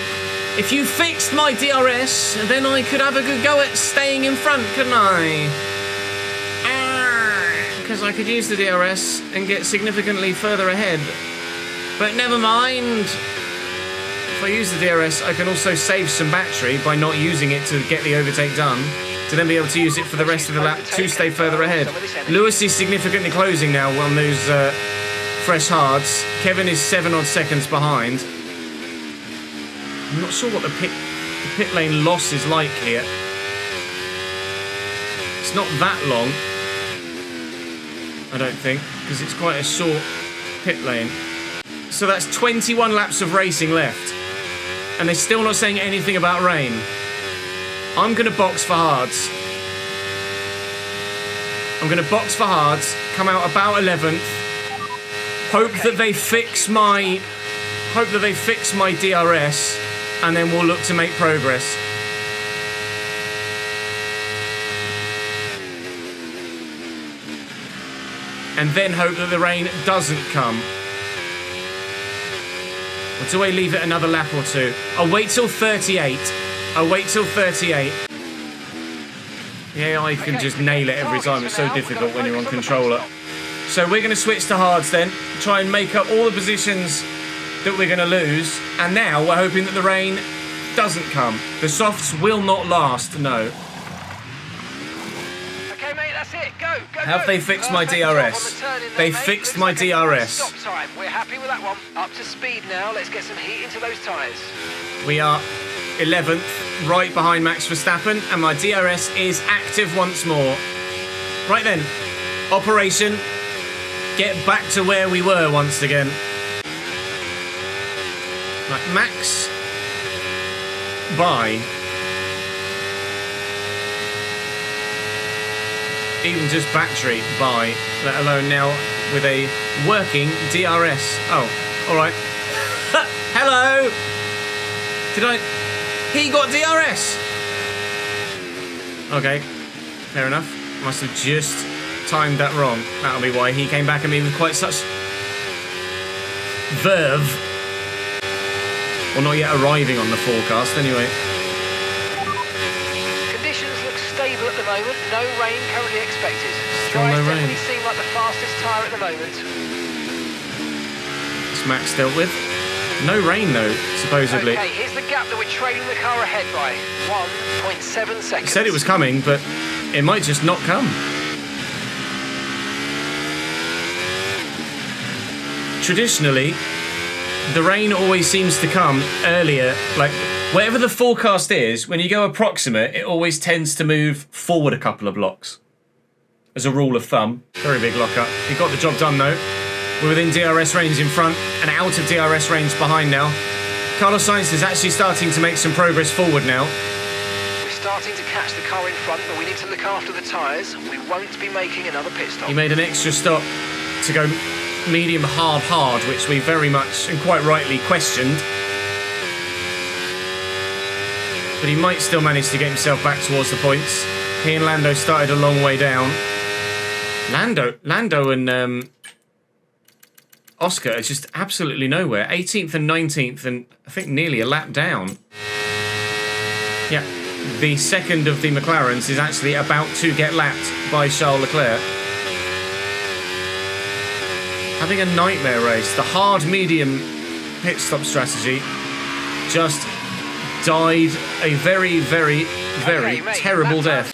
If you fixed my DRS, then I could have a good go at staying in front, couldn't I? Because I could use the DRS and get significantly further ahead. But never mind. If I use the DRS, I can also save some battery by not using it to get the overtake done, to then be able to use it for the rest of the lap to stay further ahead. Lewis is significantly closing now on those fresh hards. Kevin is 7 odd seconds behind. I'm not sure what the pit lane loss is like here. It's not that long, I don't think, because it's quite a short pit lane. So that's 21 laps of racing left, and they're still not saying anything about rain. I'm going to box for hards. I'm going to box for hards, come out about 11th, hope that they fix my DRS, and then we'll look to make progress. And then hope that the rain doesn't come. Or do I leave it another lap or two? I'll wait till 38. I'll wait till 38. The AI can just nail it every time. It's so difficult when you're on controller. So we're going to switch to hards then. Try and make up all the positions that we're going to lose. And now we're hoping that the rain doesn't come. The softs will not last, no. Okay, mate, that's it. Go. Have they fixed my DRS? They fixed my DRS. Stop time. We're happy with that one. Up to speed now. Let's get some heat into those tyres. We are 11th, right behind Max Verstappen, and my DRS is active once more. Right then, operation, get back to where we were once again. Right, Max, bye. Even just battery, bye, let alone now with a working DRS. Oh, all right. Hello. He got DRS. Okay, fair enough. Must have just timed that wrong. That'll be why he came back at me with quite such verve. Or not yet arriving on the forecast, anyway. Conditions look stable at the moment. No rain currently expected. Still no rain. Definitely seem like the fastest tyre at the moment. It's Max dealt with. No rain, though, supposedly. Okay, here's the gap that we're trailing the car ahead by. 1.7 seconds. He said it was coming, but it might just not come. Traditionally, the rain always seems to come earlier. Like, whatever the forecast is, when you go approximate, it always tends to move forward a couple of blocks. As a rule of thumb. Very big lockup. He got the job done, though. We're within DRS range in front and out of DRS range behind now. Carlos Sainz is actually starting to make some progress forward now. We're starting to catch the car in front, but we need to look after the tyres. We won't be making another pit stop. He made an extra stop to go medium hard, which we very much and quite rightly questioned. But he might still manage to get himself back towards the points. He and Lando started a long way down. Lando and Oscar are just absolutely nowhere. 18th and 19th, and I think nearly a lap down. Yeah, the second of the McLarens is actually about to get lapped by Charles Leclerc. Having a nightmare race. The hard-medium pit stop strategy just died a very, very, very terrible death.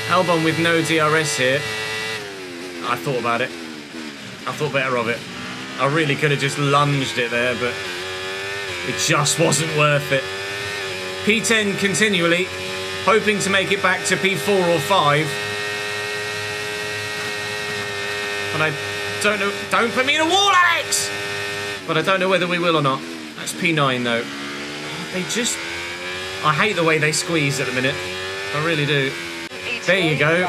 Albon with no DRS here. I thought about it. I thought better of it. I really could have just lunged it there, but it just wasn't worth it. P10 continually, hoping to make it back to P4 or 5. But I don't know. Don't put me in a wall, Alex! But I don't know whether we will or not. That's P9, though. They just... I hate the way they squeeze at the minute. I really do. There you go.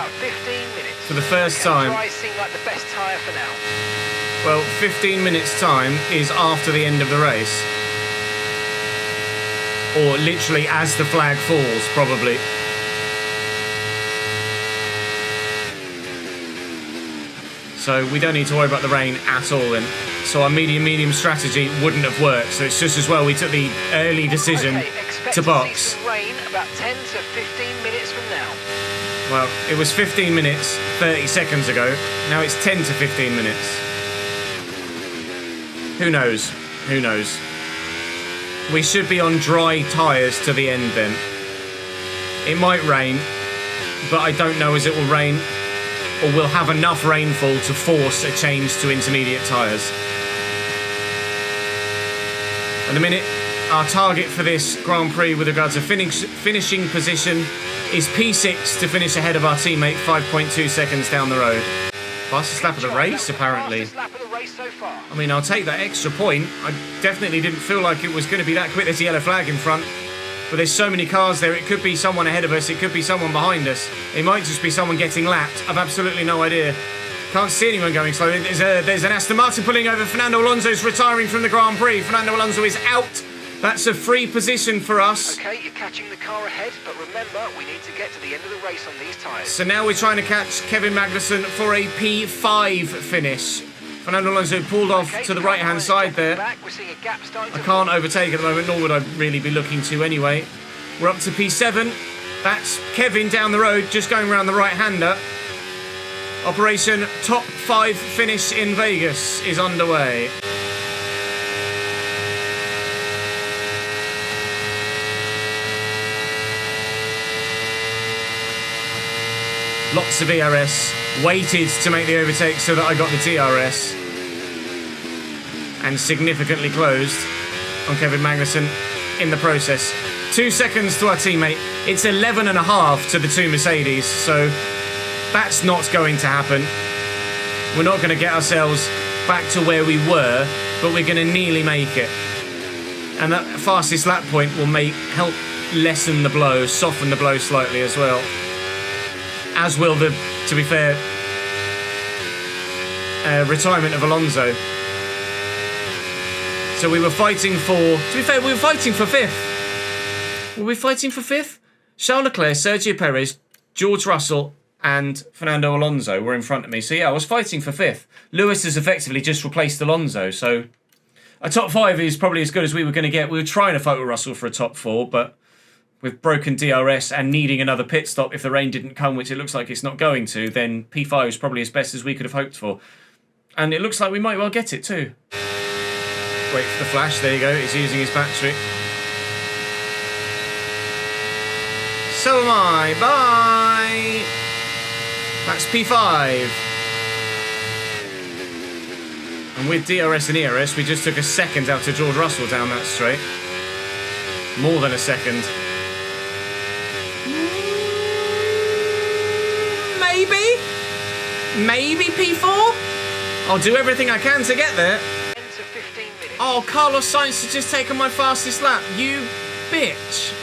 For the first time. Like the best tyre for now. Well, 15 minutes time is after the end of the race. Or literally as the flag falls, probably. So we don't need to worry about the rain at all then. So our medium strategy wouldn't have worked. So it's just as well we took the early decision to box. To rain about 10 to 15 minutes from now. Well, it was 15 minutes 30 seconds ago. Now it's 10 to 15 minutes. Who knows? Who knows? We should be on dry tyres to the end then. It might rain, but I don't know as it will rain or we'll have enough rainfall to force a change to intermediate tyres. At the minute, our target for this Grand Prix with regards to finishing position is P6 to finish ahead of our teammate 5.2 seconds down the road. Fastest lap of the race, apparently. I mean, I'll take that extra point. I definitely didn't feel like it was going to be that quick. There's a yellow flag in front. But there's so many cars there. It could be someone ahead of us. It could be someone behind us. It might just be someone getting lapped. I've absolutely no idea. Can't see anyone going slow. There's an Aston Martin pulling over. Fernando Alonso's retiring from the Grand Prix. Fernando Alonso is out. That's a free position for us. Okay, you're catching the car ahead, but remember, we need to get to the end of the race on these tyres. So now we're trying to catch Kevin Magnussen for a P5 finish. Fernando Alonso pulled off to the right-hand side there. I can't overtake at the moment, nor would I really be looking to anyway. We're up to P7. That's Kevin down the road, just going around the right-hander. Operation Top 5 Finish in Vegas is underway. Lots of ERS, waited to make the overtake so that I got the DRS. And significantly closed on Kevin Magnussen in the process. 2 seconds to our teammate. It's 11.5 to the two Mercedes, so that's not going to happen. We're not going to get ourselves back to where we were, but we're going to nearly make it. And that fastest lap point will help lessen the blow, soften the blow slightly as well. As will the, to be fair, retirement of Alonso. So we were fighting for... To be fair, we were fighting for 5th. Were we fighting for 5th? Charles Leclerc, Sergio Perez, George Russell and Fernando Alonso were in front of me. So yeah, I was fighting for 5th. Lewis has effectively just replaced Alonso, so... A top 5 is probably as good as we were going to get. We were trying to fight with Russell for a top 4, but with broken DRS and needing another pit stop if the rain didn't come, which it looks like it's not going to, then P5 is probably as best as we could have hoped for. And it looks like we might well get it too. Wait for the flash. There you go. He's using his battery. So am I. Bye. That's P5. And with DRS and ERS, we just took a second out to George Russell down that straight. More than a second. Maybe? Maybe P4? I'll do everything I can to get there. Oh, Carlos Sainz has just taken my fastest lap. You bitch.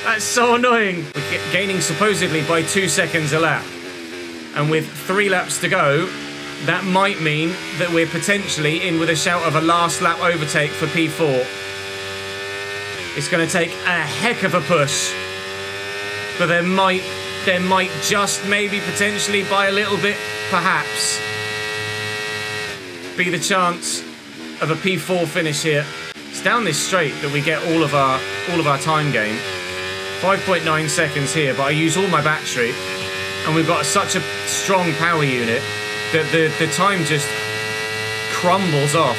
That's so annoying. We're gaining supposedly by 2 seconds a lap. And with 3 laps to go, that might mean that we're potentially in with a shout of a last lap overtake for P4. It's going to take a heck of a push. But there might just maybe potentially by a little bit, perhaps, be the chance of a P4 finish here. It's down this straight that we get all of our time gain. 5.9 seconds here, but I use all my battery, and we've got such a strong power unit that the time just crumbles off.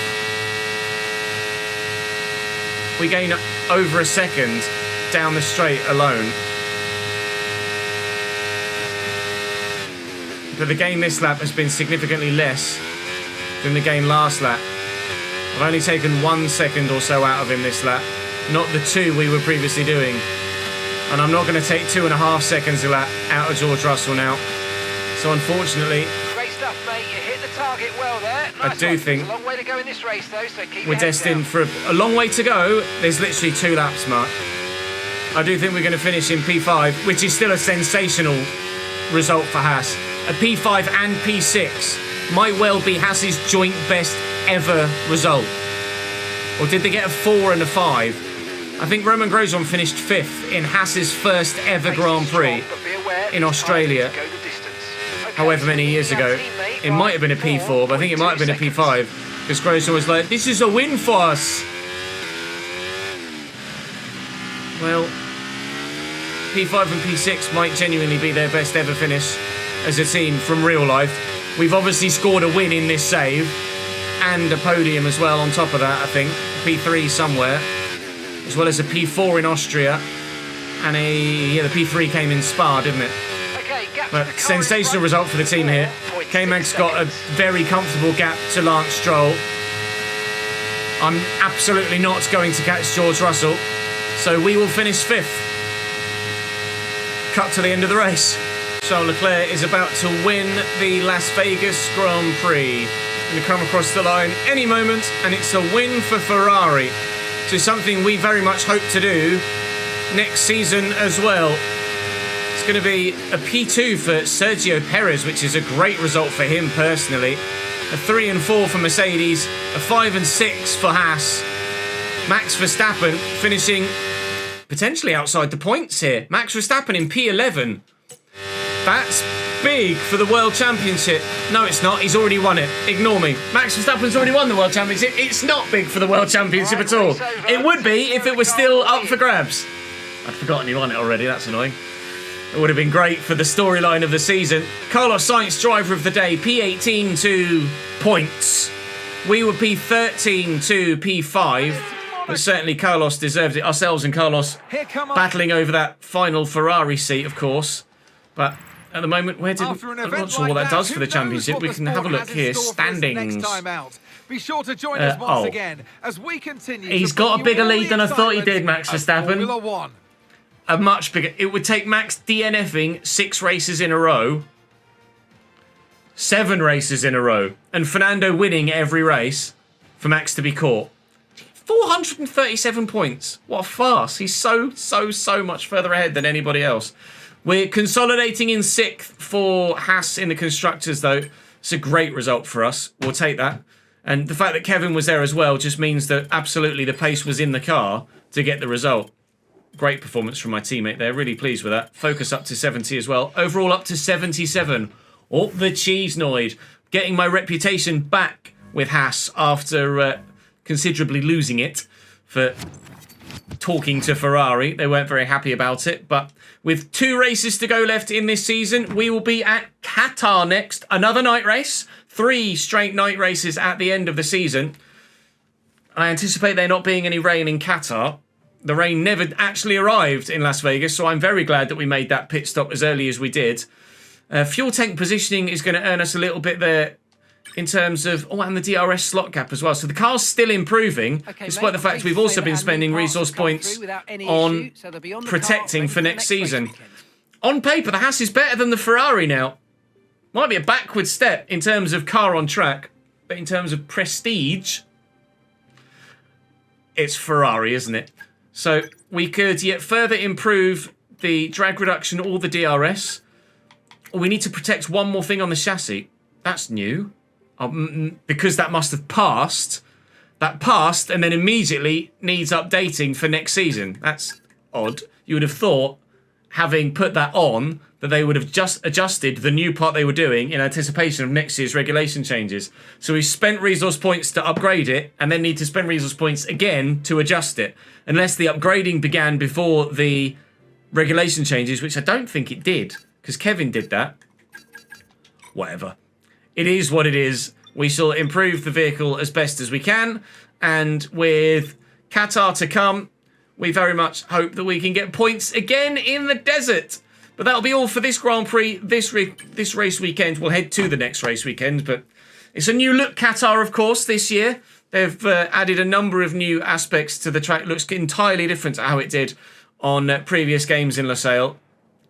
We gain over a second down the straight alone. But the gain this lap has been significantly less than the gain last lap. I've only taken 1 second or so out of him this lap, not the 2 we were previously doing. And I'm not going to take 2.5 seconds a lap out of George Russell now. So unfortunately, great stuff, mate. You hit the target well there. Nice. I do think there's a long way to go in this race, though, so keep we're destined for a long way to go. There's literally 2 laps, Mark. I do think we're going to finish in P5, which is still a sensational result for Haas. A P5 and P6 might well be Haas's joint best ever result. Or did they get a 4 and a 5? I think Roman Grosjean finished 5th in Haas's first ever Grand Prix in Australia, however many years ago. It might have been a P4, but I think it might have been a P5, because Grosjean was like, this is a win for us. Well, P5 and P6 might genuinely be their best ever finish as a team from real life. We've obviously scored a win in this save, and a podium as well on top of that, I think. P3 somewhere, as well as a P4 in Austria, and the P3 came in Spa, didn't it? But sensational result for the team here. K-Mag's got a very comfortable gap to Lance Stroll. I'm absolutely not going to catch George Russell, so we will finish 5th. Cut to the end of the race. Charles Leclerc is about to win the Las Vegas Grand Prix. Going to come across the line any moment, and it's a win for Ferrari. So something we very much hope to do next season as well. It's going to be a P2 for Sergio Perez, which is a great result for him personally. A 3 and 4 for Mercedes, a 5 and 6 for Haas. Max Verstappen finishing potentially outside the points here. Max Verstappen in P11. That's big for the World Championship. No, it's not. He's already won it. Ignore me. Max Verstappen's already won the World Championship. It's not big for the World Championship at all. It would be if it was still up for grabs. I'd forgotten he won it already. That's annoying. It would have been great for the storyline of the season. Carlos Sainz, driver of the day, P18 to points. We were P13 to P5. But certainly Carlos deserved it. Ourselves and Carlos battling over that final Ferrari seat, of course. But at the moment, I'm not sure what that does for the championship. We can have a look here. Standings. Be sure to join us once again as we continue. He's got a bigger lead than I thought he did, Max Verstappen. A much bigger. It would take Max DNFing 6 races in a row, 7 races in a row, and Fernando winning every race for Max to be caught. 437 points. What a farce. He's so much further ahead than anybody else. We're consolidating in 6th for Haas in the Constructors, though. It's a great result for us. We'll take that. And the fact that Kevin was there as well just means that absolutely the pace was in the car to get the result. Great performance from my teammate there. Really pleased with that. Focus up to 70 as well. Overall up to 77. Oh, the Chesnoid. Getting my reputation back with Haas after considerably losing it for talking to Ferrari. They weren't very happy about it. But with 2 races to go left in this season, we will be at Qatar next. Another night race. 3 straight night races at the end of the season. I anticipate there not being any rain in Qatar. The rain never actually arrived in Las Vegas, so I'm very glad that we made that pit stop as early as we did. Fuel tank positioning is going to earn us a little bit there in terms of... Oh, and the DRS slot gap as well. So the car's still improving, despite the fact we've also been spending resource points on protecting for next season. On paper, the Haas is better than the Ferrari now. Might be a backward step in terms of car on track, but in terms of prestige, it's Ferrari, isn't it? So we could yet further improve the drag reduction or the DRS. We need to protect one more thing on the chassis. That's new. Because that must have passed. That passed and then immediately needs updating for next season. That's odd. You would have thought, having put that on, that they would have just adjusted the new part they were doing in anticipation of next year's regulation changes. So we spent resource points to upgrade it and then need to spend resource points again to adjust it. Unless the upgrading began before the regulation changes, which I don't think it did, because Kevin did that. Whatever. It is what it is. We shall improve the vehicle as best as we can. And with Qatar to come, we very much hope that we can get points again in the desert. But that'll be all for this Grand Prix, this race weekend. We'll head to the next race weekend. But it's a new look Qatar, of course, this year. They've added a number of new aspects to the track. It looks entirely different to how it did on previous games in Losail.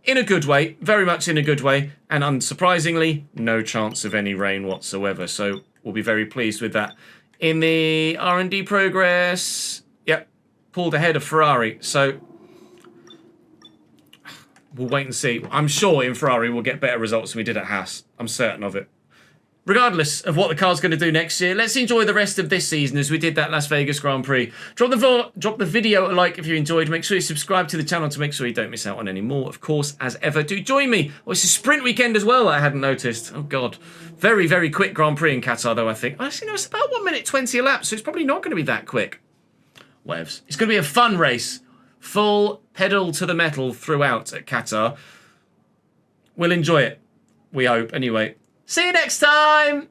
In a good way, very much in a good way. And unsurprisingly, no chance of any rain whatsoever. So we'll be very pleased with that. In the R&D progress, yep, pulled ahead of Ferrari. So we'll wait and see. I'm sure in Ferrari we'll get better results than we did at Haas. I'm certain of it. Regardless of what the car's going to do next year, let's enjoy the rest of this season as we did that Las Vegas Grand Prix. Drop the video a like if you enjoyed. Make sure you subscribe to the channel to make sure you don't miss out on any more. Of course, as ever, do join me. Oh, it's a sprint weekend as well I hadn't noticed. Oh, God. Very, very quick Grand Prix in Qatar, though, I think. Actually, no, it's about 1 minute 20 a lap, so it's probably not going to be that quick. Whatevs. It's going to be a fun race. Full pedal to the metal throughout at Qatar. We'll enjoy it. We hope. Anyway. See you next time!